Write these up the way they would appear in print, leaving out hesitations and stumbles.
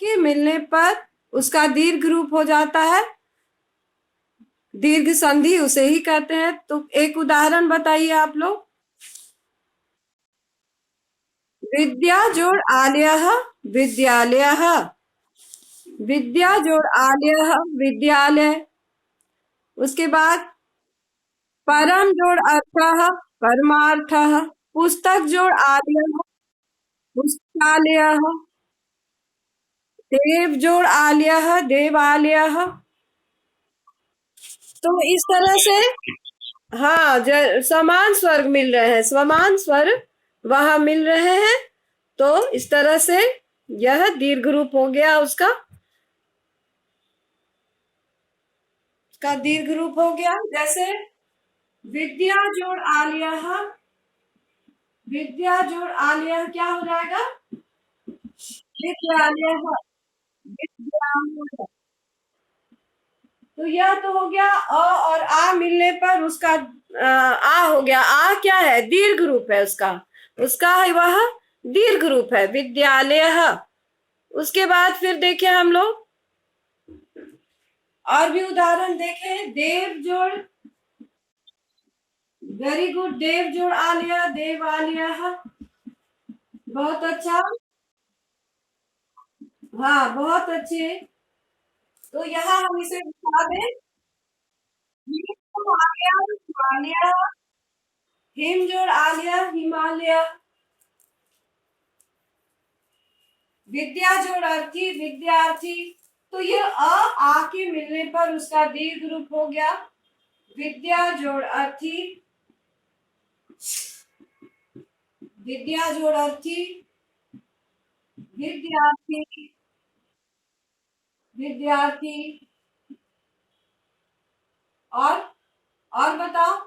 के मिलने पर उसका दीर्घ रूप हो जाता है, दीर्घ संधि उसे ही कहते हैं। तो एक उदाहरण बताइए आप लोग। विद्या जोड़ आलयः विद्यालयः, विद्या जोड़ आलयः विद्यालय। उसके बाद परम जोड़ अर्थः परमार्थः, पुस्तक जोड़ आलयः पुस्तकालयः, देव जोड़ आलयः देवालयः। तो इस तरह से हाँ समान स्वर मिल रहे हैं, समान स्वर वहां मिल रहे हैं। तो इस तरह से यह दीर्घ रूप हो गया, उसका दीर्घ रूप हो गया। जैसे विद्या जोड़ आलयः, विद्या जोड़ आलयः क्या हो जाएगा? विद्यालयः विद्यालय। तो यह तो हो गया अ और आ मिलने पर उसका आ हो गया। आ क्या है? दीर्घ रूप है उसका, उसका है वह दीर्घ रूप है विद्यालय। उसके बाद फिर देखें हम लोग और भी उदाहरण देखें। देव जोड़, वेरी गुड, देव जोड़ आलिया देवालय, बहुत अच्छा, हाँ बहुत अच्छे। तो यहाँ हम इसे बता दें, हिमालय, हिम जोड़ आलिया हिमालय, विद्या जोड़ अर्थी विद्यार्थी। तो ये अ आ के मिलने पर उसका दीर्घ रूप हो गया विद्या जोड़ अर्थी, विद्या जोड़ अर्थी विद्यार्थी, विद्यार्थी। और बताओ।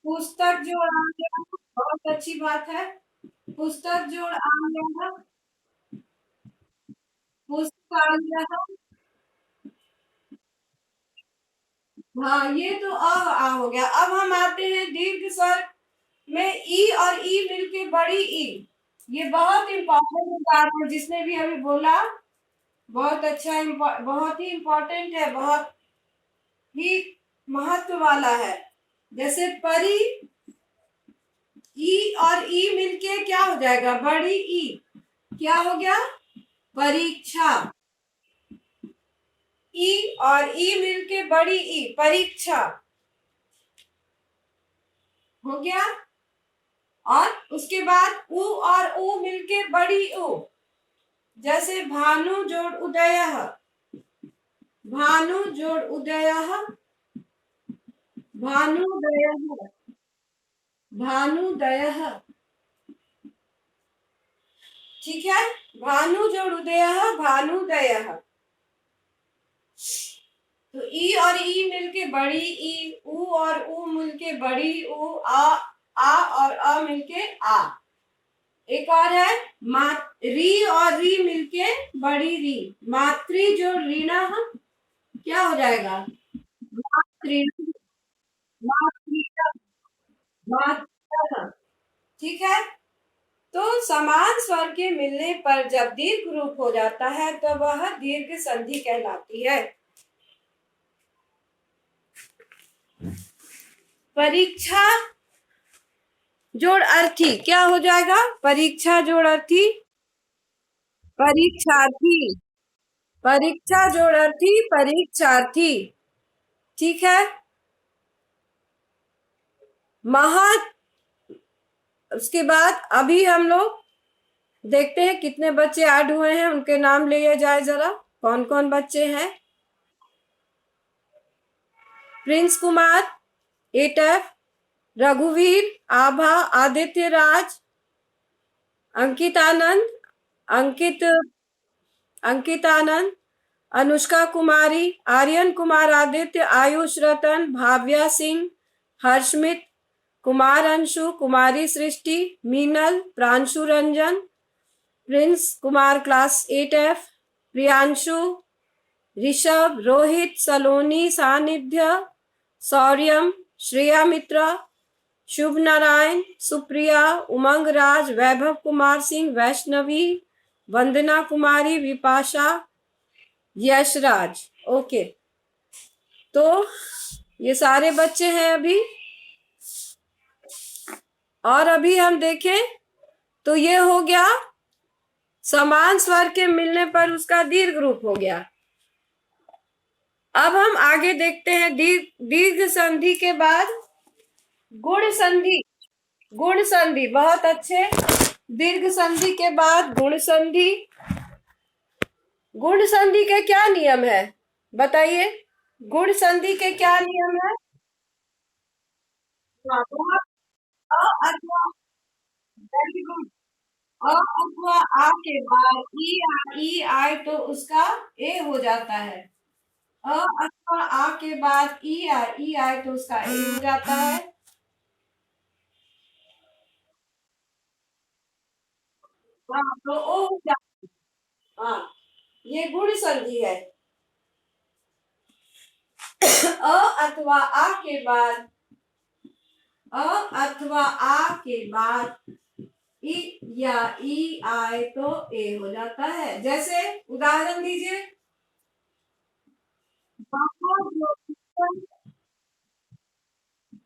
पुस्तक जोड़ आ गया, बहुत अच्छी बात है। पुस्तक जोड़ आ गया, पुस्तकालय। हाँ ये तो आ हो गया। अब हम आते हैं दीर्घ स्वर में ई और ई मिलके बड़ी ई। ये बहुत इंपॉर्टेंट उदाहरण जिसने भी अभी बोला, बहुत अच्छा, बहुत ही इंपॉर्टेंट है, बहुत ही महत्व वाला है। जैसे परी, ई और ई मिलके क्या हो जाएगा? बड़ी ई। क्या हो गया? परीक्षा। ई और ई मिलके बड़ी ई, परीक्षा हो गया। और उसके बाद उ और उ मिलके बड़ी उ। जैसे भानु जोड़ उदयः, भानु जोड़ उदयः भानुदयः, भानुदयः। ठीक है, भानु जोड़ उदयः भानुदयः। तो ई और ई मिलके बड़ी ई, उ और उ मिलके बड़ी उ, आ और अ मिलके आ। एक और है री और री मिलके बड़ी री, मातृ जो ऋण क्या हो जाएगा? मातृ, मातृ। ठीक है। तो समान स्वर के मिलने पर जब दीर्घ रूप हो जाता है तो वह दीर्घ संधि कहलाती है। परीक्षा जोड़ अर्थी क्या हो जाएगा? परीक्षा जोड़ अर्थी परीक्षार्थी, परीक्षा जोड़ अर्थी परीक्षार्थी। ठीक है। महा, उसके बाद अभी हम लोग देखते हैं कितने बच्चे ऐड हुए हैं, उनके नाम लिए जाए जरा। कौन कौन बच्चे हैं? प्रिंस कुमार 8F, रघुवीर, Abha, Aditya Raj, Ankit Anand, Ankit Ankit Anand, Anushka Kumari, Aryan Kumar Aditya, Ayush Ratan, Bhavya Singh, Harshmit, Kumar Anshu, Kumari Srishti, Meenal, Pranshu Ranjan, Prince Kumar class 8F, Priyanshu, Rishabh, Rohit, Saloni, Sanidhya, Sauryam, Shreya Mitra, Shubh Narayan, Supriya, Umang Raj, Vaibhav Kumar Singh, Vaishnavi, Vandana Kumari, Vipasha, Yashraj. Okay, तो ये सारे बच्चे हैं अभी। और अभी हम देखें तो ये हो गया समान स्वर के मिलने पर उसका दीर्घ रूप हो गया। अब हम आगे देखते हैं दीर्घ संधि के बाद गुण संधि। गुण संधि बहुत अच्छे। दीर्घ संधि के बाद गुण संधि। गुण संधि के क्या नियम है बताइए? गुण संधि के क्या नियम है? हाँ, अ अथवा, वेरी गुड। अ अथवा आ के बाद ई आए तो उसका ए हो जाता है। अ अथवा आ के बाद ई आए तो उसका ए हो जाता है। हाँ, तो ओ हो जाता है। हाँ, ये गुण संधि है। अ अथवा आ के बाद अ अथवा आ के बाद ई या ई आए तो ए हो जाता है। जैसे उदाहरण दीजिए।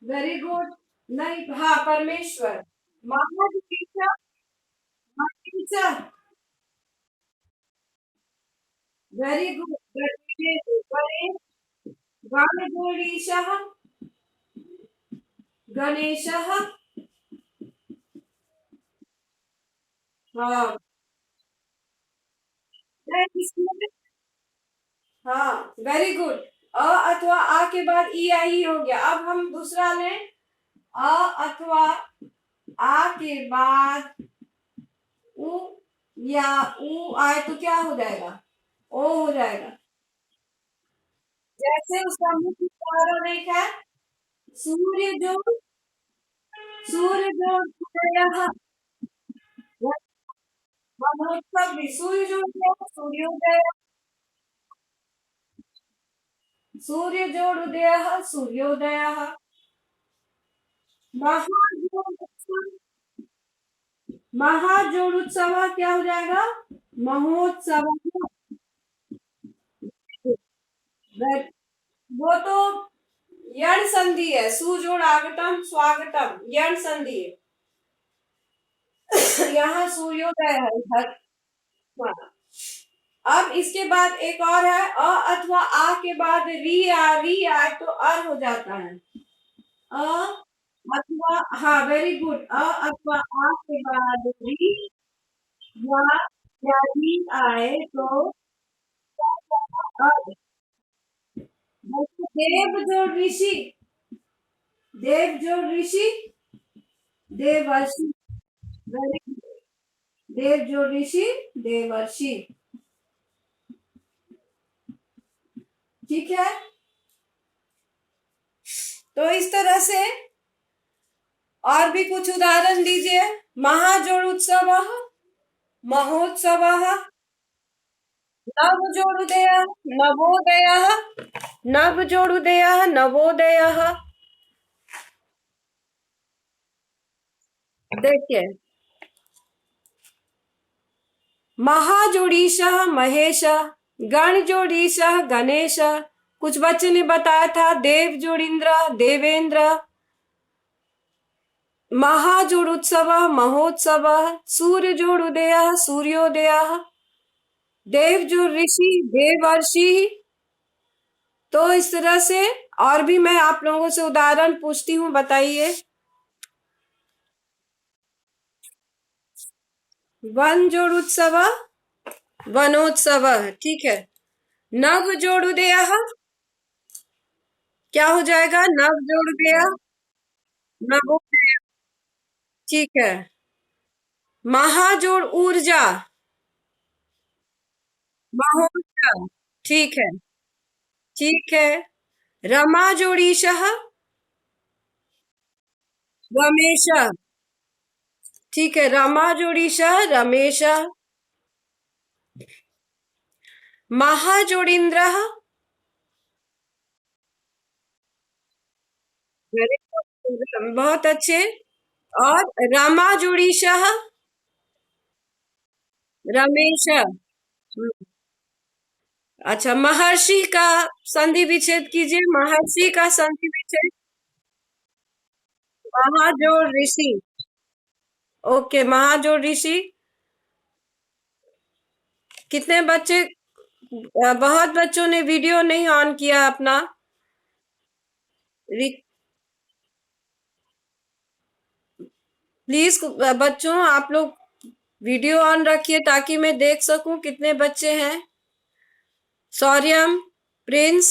Very good. नहीं, हाँ, परमेश्वर। महादीचा, महादीचा। Very good. गणेश, गणेशः, गणेशः। हाँ, इसमें, हाँ, वेरी गुड। अ अथवा आ के बाद ई आई ही हो गया। अब हम दूसरा लें। अ अथवा आ के बाद उ या उ आए तो क्या हो जाएगा? ओ हो जाएगा। जैसे उसका मुख्य उदाहरण एक है सूर्य जो, सूर्य जो उदय, महोत्सव भी सूर्य जो उदय, सूर्योदय। सूर्य जोड़ुदय, सूर्योदय। महाजोड़ोत्सव, महाजोड़ोत्सव क्या हो जाएगा? महोत्सव। वो तो यण संधि है। सुजोड़ आगतम स्वागतम, यण संधि है। यहाँ सूर्योदय है इधर। हाँ। अब इसके बाद एक और है अ अथवा आ के बाद री आ तो अर हो जाता है। अ अथवा, हाँ, वेरी गुड। अ अथवा आ के बाद री या री आए तो अर। देव जो ऋषि, देव जो ऋषि, देवर्षि। Very good. देव जो ऋषि, देवर्षि। ठीक है, तो इस तरह से और भी कुछ उदाहरण दीजिए। महाजोड़ उत्सव, महोत्सव, नवजोड़ुदय, नवोदय, नवजोड़ुदय, नवोदय। देखिए, महाजोड़ीश महेश, गण जोड़ीश गणेश। कुछ बच्चे ने बताया था देव जोड़ींद्र देवेंद्र। महाजोड़ उत्सव महोत्सव, सूर्य जोड़ उदय सूर्योदय, देव जोड़ ऋषि देवर्षि। तो इस तरह से और भी मैं आप लोगों से उदाहरण पूछती हूँ, बताइए। वन जोड़ उत्सव, वनोत्सव। ठीक है। नव जोड़ उदय क्या हो जाएगा? नव जोड़ उदय, नवोदय। ठीक है। महाजोड़ ऊर्जा, महोत्सव। ठीक है, ठीक है। रमा जोड़ीशः, रमेश। ठीक है, रमा जोड़ीशः रमेश। महाजोड़ींद्र, वेरी गुड, बहुत अच्छे। और रमा जोड़ीशः, रमेश। अच्छा, महर्षि का संधि विच्छेद कीजिए। महर्षि का संधि विच्छेद। महाजोड़ ऋषि। ओके, महाजोड़ ऋषि। कितने बच्चे? बहुत बच्चों ने वीडियो नहीं ऑन किया अपना। प्लीज बच्चों, आप लोग वीडियो ऑन रखिए ताकि मैं देख सकूं कितने बच्चे हैं। सौर्यम, प्रिंस,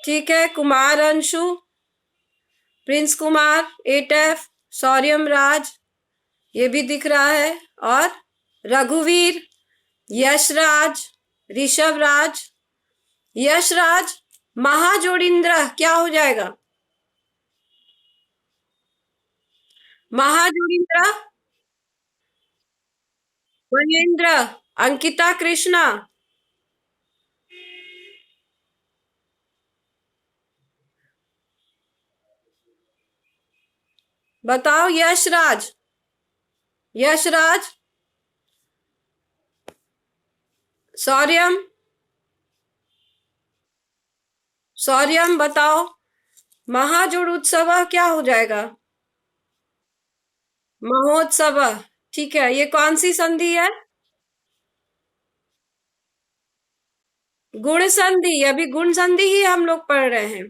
ठीक है, कुमार अंशु, प्रिंस कुमार, 8F, सौर्यम राज, ये भी दिख रहा है। और रघुवीर, यशराज, ऋषभ राज, यशराज, महाजोड़िंद्र क्या हो जाएगा? महाजोड़िंद्र, महेंद्र, अंकिता कृष्णा, बताओ। यशराज, यशराज, सौर्यम, सौर्यम बताओ। महाजोड़ उत्सव क्या हो जाएगा? महोत्सव, ठीक है। ये कौन सी संधि है? गुण संधि। अभी गुण संधि ही हम लोग पढ़ रहे हैं।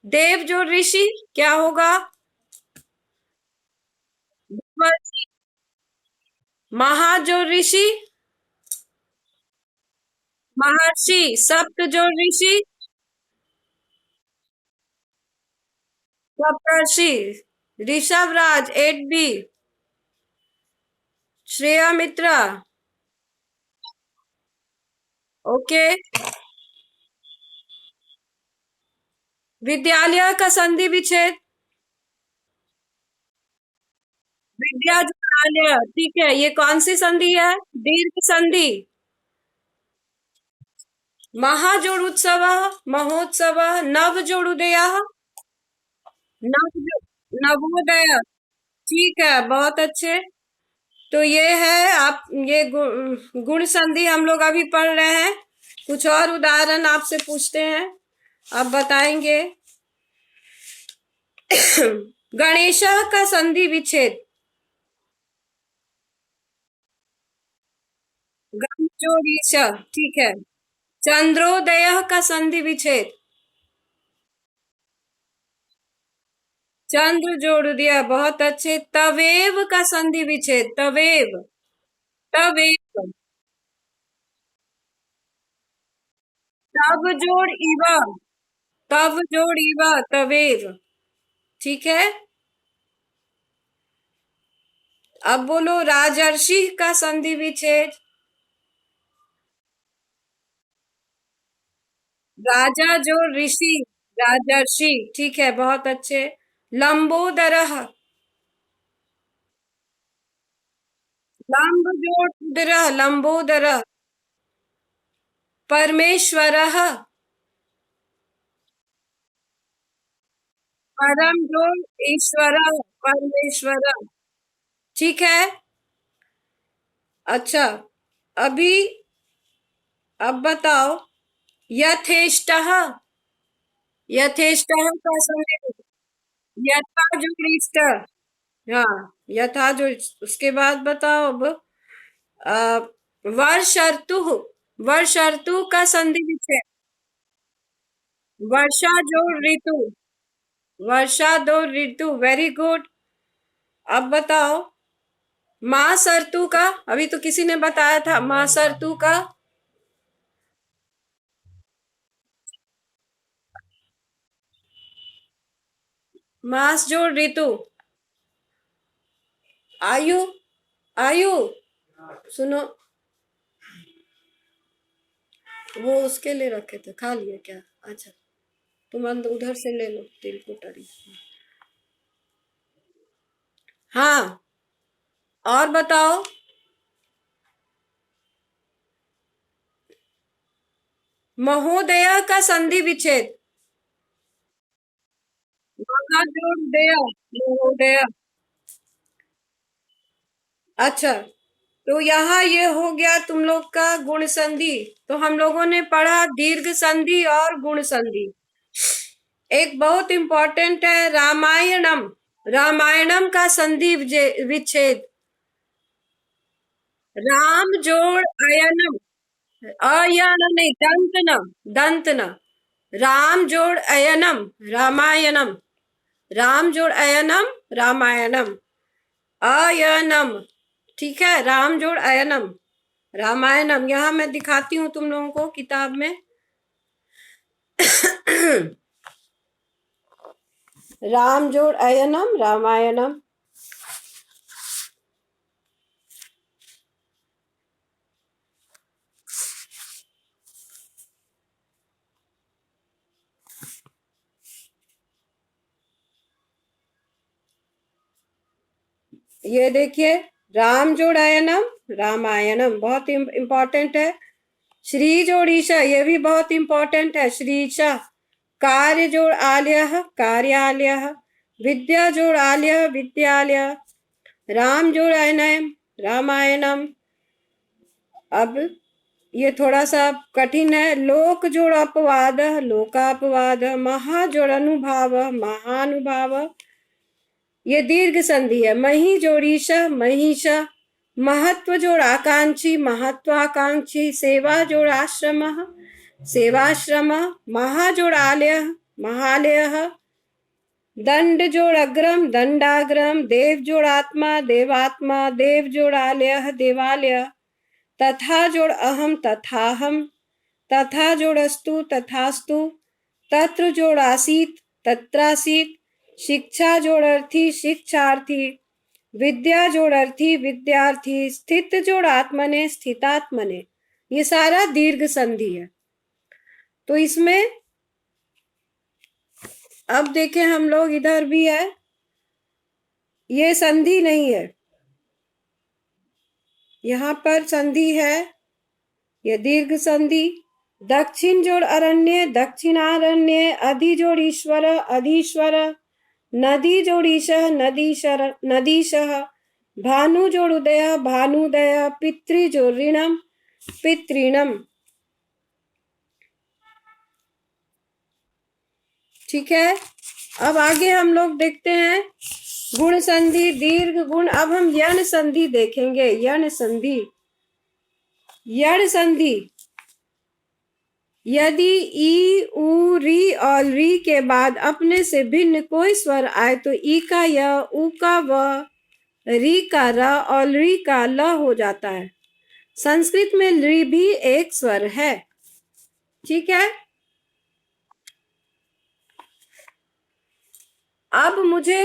देव जोड़ ऋषि क्या होगा? महाजोड़ ऋषि, महर्षि। सप्त जोड़ ऋषि, सप्तर्षि। ऋषभ राज, 8B। श्रेया मित्रा, ओके। विद्यालय का संधि विच्छेद, विद्यालय, ठीक है। ये कौन सी संधि है? दीर्घ संधि। महाजोड़ उत्सव, महोत्सव, नव जोड़ुदय, नवोदय, ठीक है, बहुत अच्छे। तो ये है आप, ये गुण संधि हम लोग अभी पढ़ रहे हैं। कुछ और उदाहरण आपसे पूछते हैं, आप बताएंगे। गणेश का संधि विच्छेद, गणजोड़ीश, ठीक है। चंद्रोदय का संधि विच्छेद, चंद्र जोड़ दिया, बहुत अच्छे। तवेव का संधि विच्छेद, तवेव, तवेव, तब जोड़ इव, तब जोड़ इव, तवेव, ठीक है। अब बोलो राजर्षि का संधि विच्छेद। राजा जोड़ ऋषि, राजर्षि, ठीक है, बहुत अच्छे। लंबोदर, लंब जोड़ उदर, लंबोदर। परमेश्वर, परम जोड़ ईश्वर, परमेश्वर, ठीक है। अच्छा, अभी अब बताओ। यथेष्ट, यथेष्ट का समय, यथा जो इष्ट, हाँ, यथा जो। उसके बाद बताओ अब। आ, वर्ष ऋतु, वर्ष ऋतु का संधि विच्छेद, वर्षा जोड़ ऋतु, वर्षा दो ऋतु, वेरी गुड। अब बताओ मास ऋतु का, अभी तो किसी ने बताया था मास ऋतु का। मास जोड़ ऋतु, आयु, आयु, सुनो, वो उसके लिए रखे थे, खा लिया क्या? अच्छा, तुम उधर से ले लो तिल कुटरी। हाँ, और बताओ। महोदय का संधि विच्छेद, महाजोड़ दया, महोदय। अच्छा, तो यहाँ ये हो गया तुम लोग का गुण संधि। तो हम लोगों ने पढ़ा दीर्घ संधि और गुण संधि। एक बहुत इंपॉर्टेंट है रामायणम। रामायणम का संधि विच्छेद। राम जोड़ अयनम। अयन नहीं, दंत न। दंत न। राम जोड़ अयनम रामायणम। राम जोड़ अयनम रामायणम। अयनम। ठीक है, राम जोड़ अयनम रामायणम। यहां मैं दिखाती हूं तुम लोगों को किताब में। राम जोड़ अयनम रामायणम। ये देखिए, राम जोड़ अयनम रामायणम बहुत इंपॉर्टेंट है। श्री जोड़ ईशा, ये भी बहुत इंपॉर्टेंट है। श्री ईशा। कार्य जोड़ आलय कार्यालय। विद्या जोड़ आलय विद्यालय। राम जोड़ अयनम रामायणम। अब ये थोड़ा सा कठिन है। लोक जोड़ अपवाद लोकापवाद। महा जोड़ अनुभाव महानुभाव। ये दीर्घ संधि है। मही जोड़ीशा महिषा। महत्व जोड़ आकांक्षी महत्वाकांक्षी। सेवा जोड़ आश्रम सेवाश्रम। महा जोड़ आलय महालय। दंड जोड़ अग्रम दंडाग्रम। देव जोड़ आत्मा देवात्मा। देव जोड़ आलय देवालय। तथा जोड़ अहम तथाहम। तथा जोड़ अस्तु तथास्तु। तत्र जोड़ आसीत तत्रासीत। शिक्षा जोड़ अर्थी शिक्षार्थी। विद्या जोड़ अर्थी विद्यार्थी। स्थित जोड़ आत्मने स्थितात्मने। ये सारा दीर्घ संधि है। तो इसमें अब देखें हम लोग, इधर भी है, ये संधि नहीं है, यहां पर संधि है, ये दीर्घ संधि। दक्षिण जोड़ अरण्य दक्षिणारण्य। अधि जोड़ ईश्वर अधीश्वर। नदी जोड़ ईशः नदीशर नदीशः। भानु जोड़ उदय भानुदय। पितृ जोड़ ऋणम पितृणम। ठीक है, अब आगे हम लोग देखते हैं गुण संधि दीर्घ गुण। अब हम यण संधि देखेंगे। यण संधि। यण संधि, यदि ई उ री और री के बाद अपने से भिन्न कोई स्वर आए तो ई का य, उ का व, री का र और री का ल हो जाता है। संस्कृत में री भी एक स्वर है। ठीक है, अब मुझे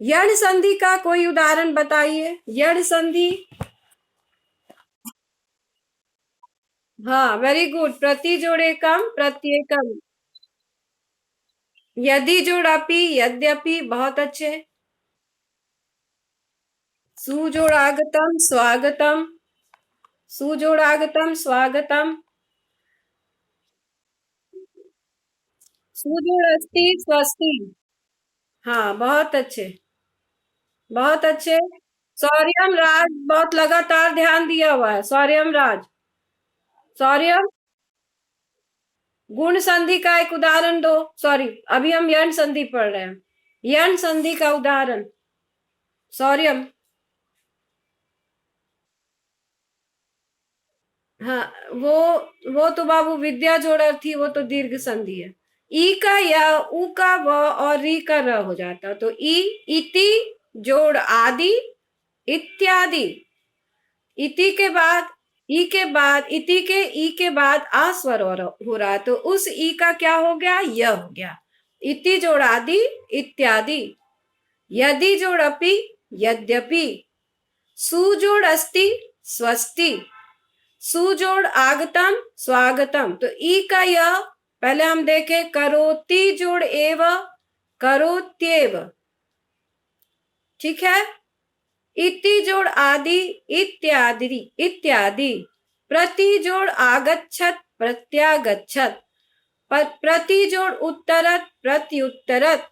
यण संधि का कोई उदाहरण बताइए। यण संधि। हाँ, वेरी गुड। प्रति जोड़ एकम प्रत्येकम। यदि जोड़ अपि यद्यपि, बहुत अच्छे। सु जोड़ आगतम स्वागतम। सु जोड़ आगतम स्वागतम। सु जोड़ अस्ति स्वस्ति। हाँ, बहुत अच्छे, बहुत अच्छे। सौर्यम राज बहुत लगातार ध्यान दिया हुआ है। सौर्यम राज। सौर्यम, गुण संधि का एक उदाहरण दो। सॉरी, अभी हम यण संधि पढ़ रहे हैं। यण संधि का उदाहरण सौर्यम। हाँ, वो तो बाबू विद्या जोड़ थी, वो तो दीर्घ संधि है। ई का या, उ का व और री का र हो जाता। तो ई इति जोड़ आदि इत्यादि। इति के बाद ई के बाद इति के ई के बाद आ स्वर हो रहा है, तो उस ई का क्या हो गया, य हो गया। इति जोड़ आदि इत्यादि। यदि जोड़ अपि यद्यपि। सु जोड़ अस्ति स्वस्ति। सु जोड़ आगतम स्वागतम। तो ई का य पहले हम देखे। करोति जोड़ एव करोत्येव। ठीक है। इति जोड़ आदि इत्यादि इत्यादि। प्रति जोड़ आगच्छत प्रत्यागच्छत। प्रति जोड़ उत्तरत प्रत्युत्तरत।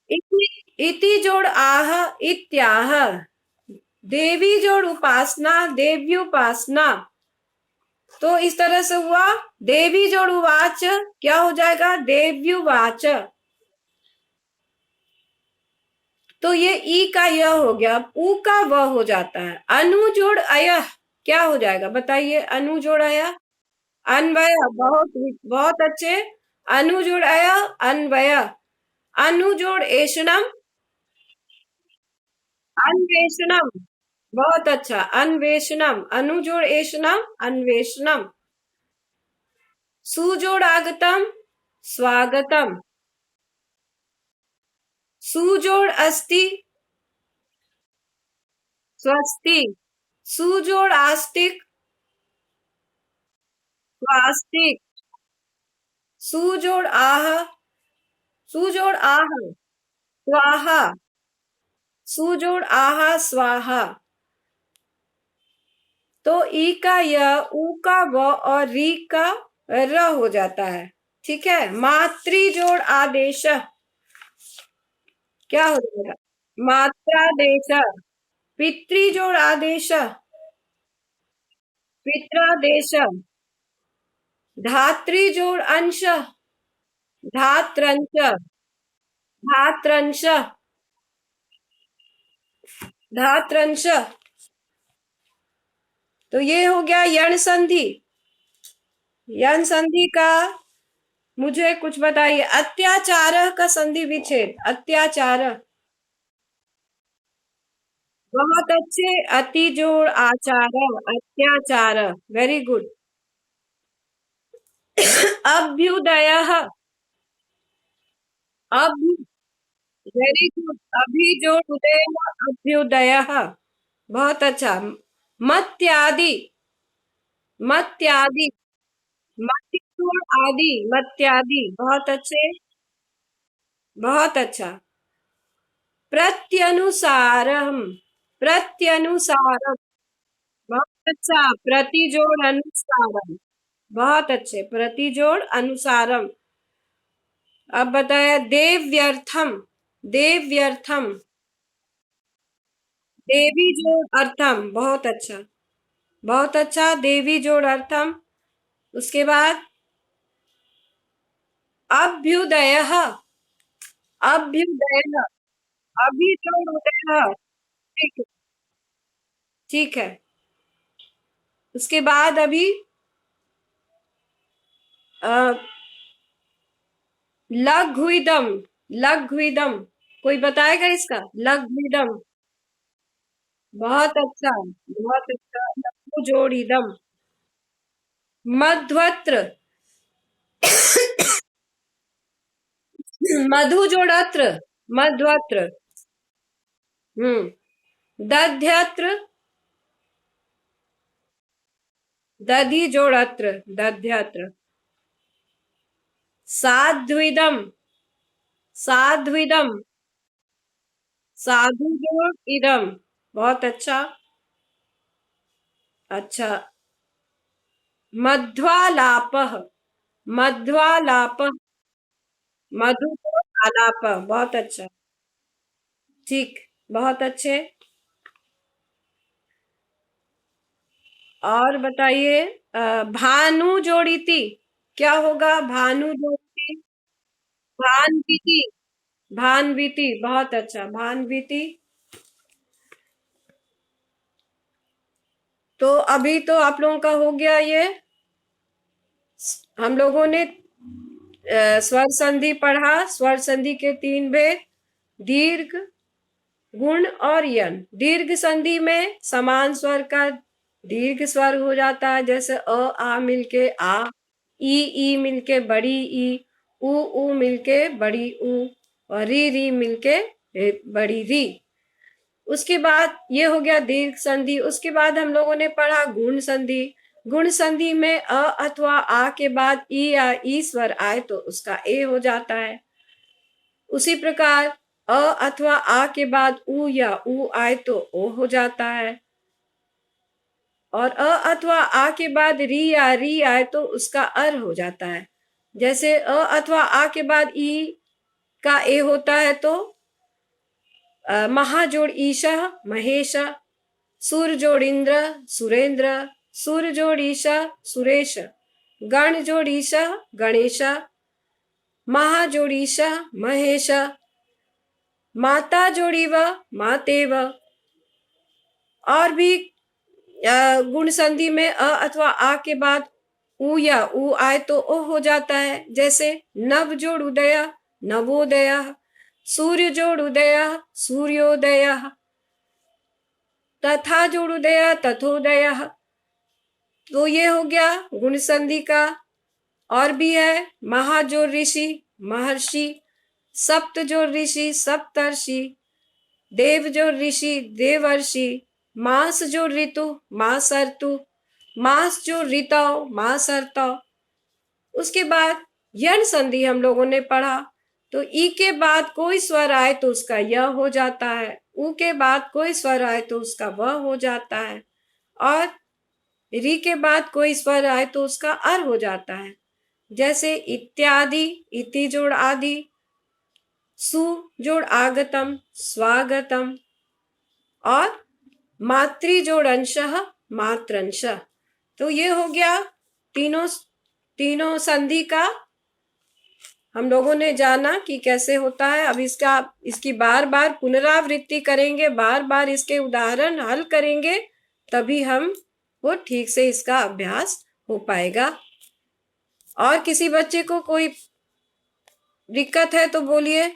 इति जोड़ आह, इत्याह। देवी जोड़ उपासना, देव्युपासना। तो इस तरह से हुआ। देवी जोड़ उवाच क्या हो जाएगा? देव्युवाच। तो ये ई का यह हो गया, ऊ का व हो जाता है। अनु जोड़ अयह क्या हो जाएगा बताइए? अनु जोड़ अयह अन्वय। बहुत बहुत अच्छे। अनु जोड़ अयह अन्वय। अनु जोड़ एषणम अन्वेषणम। बहुत अच्छा, अन्वेषणम। अनु जोड़ एषणम अन्वेषणम। सुजोड़ आगतम स्वागतम। सुजोड़ अस्ति स्वस्ति। सुजोड़ आस्तिक स्वास्तिक। सुजोड़ आह, सुजोड़ आह स्वाहा। सुजोड़ आहा स्वाहा। तो ई का य, ऊ का व और री का र हो जाता है। ठीक है। मातृ जोड़ आदेश क्या हो जाएगा? मात्रादेश। पितृ जोड़ आदेश पित्रादेश। धात्री जोड़ अंश धात्रंश धात्रंश धात्रंश। तो ये हो गया यण संधि। यण संधि का मुझे कुछ बताइए। अत्याचार का संधि विच्छेद। अत्याचार। बहुत अच्छे। अति जोड़ आचार अत्याचार। Very good. अभ्युदय। अब वेरी गुड। अभी जोड़ उदय अभ्युदय। बहुत अच्छा। मत्यादि मत्यादि मत्य जोड़ आदि मत्यादि। बहुत अच्छे। बहुत अच्छा। प्रत्यनुसारम प्रत्यनुसारम। बहुत अच्छा। प्रतिजोड़ अनुसारम। बहुत अच्छे। प्रतिजोड़ अनुसारम। अब बताया देव्यर्थम। देव्यर्थम। देवी जोड़ अर्थम। बहुत अच्छा। बहुत अच्छा। देवी जोड़ अर्थम। उसके बाद अभ्युदय। अभ्युदय। अभी जोड़ उदय। ठीक है। ठीक है। उसके बाद अभी अ, लघुइदम। लघुइदम कोई बताएगा इसका? लघुइदम। बहुत अच्छा। बहुत अच्छा। लघु जोड़ इदम। मध्वत्र। मधु जोड़ अत्र मध्वत्र। दध्यत्र। दधि जोड़ अत्र दध्यत्र। साध्विदम। साध्विदम। साधु जोड़ इदम। बहुत अच्छा। अच्छा। मध्वालाप। मध्वालाप। मधु जोड़ आलाप। बहुत अच्छा। ठीक। बहुत अच्छे। और बताइए। भानु जोड़ीती क्या होगा? भानु जोड़ीती भानवीति। भानवीति। बहुत अच्छा। भानवीति। तो अभी तो आप लोगों का हो गया ये। हम लोगों ने स्वर संधि पढ़ा। स्वर संधि के तीन भेद, दीर्घ, गुण और यन। दीर्घ संधि में समान स्वर का दीर्घ स्वर हो जाता है, जैसे अ आ मिलके आ, ई मिलके बड़ी ई, ऊ मिलके बड़ी ऊ, और री मिलके बड़ी री। उसके बाद ये हो गया दीर्घ संधि। उसके बाद हम लोगों ने पढ़ा गुण संधि। गुण संधि में अ अथवा आ के बाद ई या ई स्वर आए तो उसका ए हो जाता है। उसी प्रकार अ अथवा आ के बाद उ या ऊ आए तो ओ हो जाता है। और अ अथवा आ के बाद री या री आए तो उसका अर हो जाता है। जैसे अ अथवा आ के बाद ई का ए होता है तो महा जोड़ ईशा महेश, सुर जोड़ इंद्र सुरेंद्र, सुर जोड़ ईशा सुरेश, गण जोड़ ईशा गणेश, महा जोड़ ईशा महेश, माता जोड़ी व मातेव। और भी गुण संधि में अ अथवा आ के बाद उ या उ आए तो ओ हो जाता है। जैसे नव जोड़ उदय नवोदय, सूर्य जोड़ उदय सूर्योदय, तथा जोड़ उदय तथोदय। तो ये हो गया गुण संधि का। और भी है महा जोड़ ऋषि महर्षि, सप्त जोड़ ऋषि सप्तर्षि, देव जोड़ ऋषि देवर्षि, मास जोड़ ऋतु मास ऋतु, मास जोड़ ऋतौ मास ऋतौ। उसके बाद यण संधि हम लोगों ने पढ़ा, तो ई के बाद कोई स्वर आए तो उसका य हो जाता है, उ के बाद कोई स्वर आए तो उसका व हो जाता है, और री के बाद कोई स्वर आए तो उसका अर हो जाता है। जैसे इत्यादि, इति जोड़ आदि, सु जोड़ आगतम स्वागतम, और मातृ जोड़ अंशः मात्रंशः। तो ये हो गया तीनों संधि का हम लोगों ने जाना कि कैसे होता है। अब इसकी बार बार पुनरावृत्ति करेंगे, बार बार इसके उदाहरण हल करेंगे, तभी हम वो ठीक से इसका अभ्यास हो पाएगा। और किसी बच्चे को कोई दिक्कत है तो बोलिए।